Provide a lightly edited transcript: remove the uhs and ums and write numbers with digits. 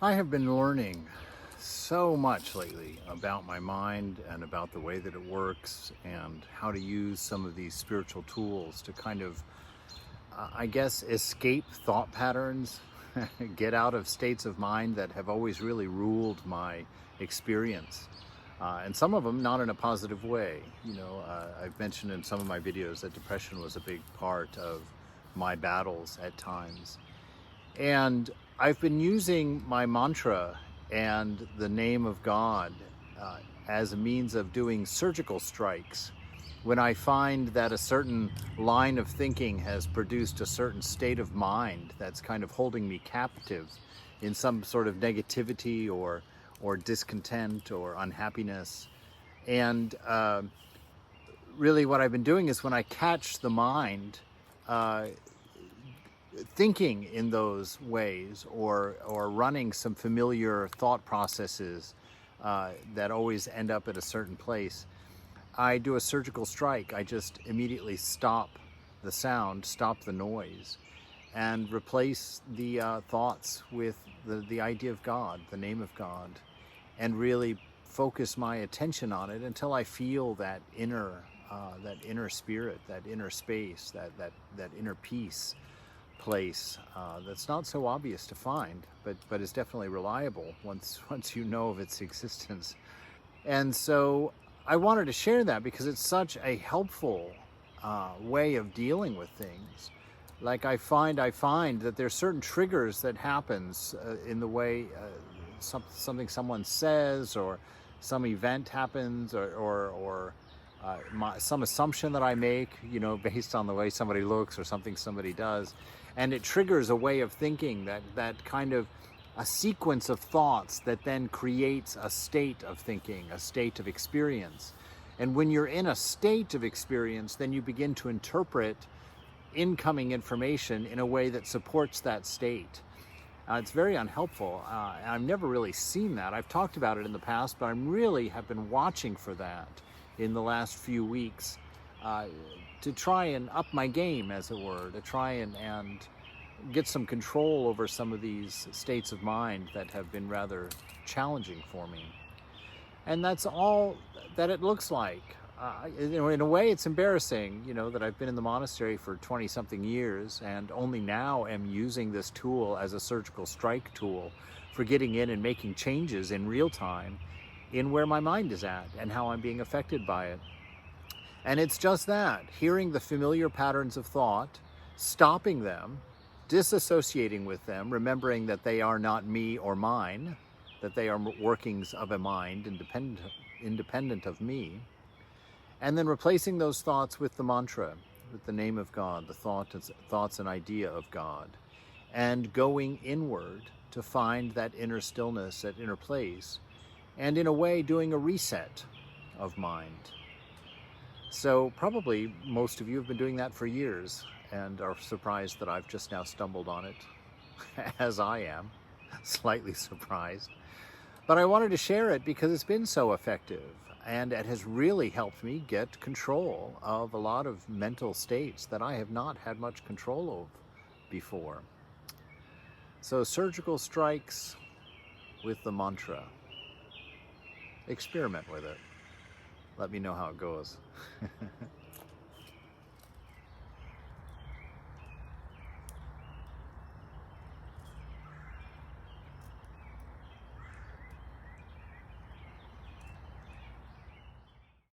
I have been learning so much lately about my mind and about the way that it works and how to use some of these spiritual tools to kind of, I guess, escape thought patterns, get out of states of mind that have always really ruled my experience. And some of them not in a positive way. I've mentioned in some of my videos that depression was a big part of my battles at times. And I've been using my mantra and the name of God as a means of doing surgical strikes. When I find that a certain line of thinking has produced a certain state of mind that's kind of holding me captive in some sort of negativity or discontent or unhappiness. And really what I've been doing is when I catch the mind thinking in those ways or running some familiar thought processes that always end up at a certain place, I do a surgical strike. I just immediately stop the sound, stop the noise, and replace the thoughts with the idea of God, the name of God, and really focus my attention on it until I feel that inner spirit, that inner space, that inner peace place that's not so obvious to find, but is definitely reliable once you know of its existence. And so I wanted to share that because it's such a helpful way of dealing with things. Like I find that there's certain triggers that happens in the way something someone says or some event happens or some assumption that I make, based on the way somebody looks or something somebody does, and it triggers a way of thinking that kind of a sequence of thoughts that then creates a state of thinking, a state of experience. And when you're in a state of experience, then you begin to interpret incoming information in a way that supports that state. It's very unhelpful. I've never really seen that. I've talked about it in the past, but I really have been watching for that in the last few weeks to try and up my game, as it were, to try and get some control over some of these states of mind that have been rather challenging for me. And that's all that it looks like. In a way, it's embarrassing, that I've been in the monastery for 20-something years and only now am using this tool as a surgical strike tool for getting in and making changes in real time in where my mind is at and how I'm being affected by it. And it's just that, hearing the familiar patterns of thought, stopping them, disassociating with them, remembering that they are not me or mine, that they are workings of a mind independent of me, and then replacing those thoughts with the mantra, with the name of God, the thoughts and idea of God, and going inward to find that inner stillness, that inner place, and in a way doing a reset of mind. So probably most of you have been doing that for years and are surprised that I've just now stumbled on it, as I am, slightly surprised. But I wanted to share it because it's been so effective, and it has really helped me get control of a lot of mental states that I have not had much control of before. So surgical strikes with the mantra. Experiment with it. Let me know how it goes.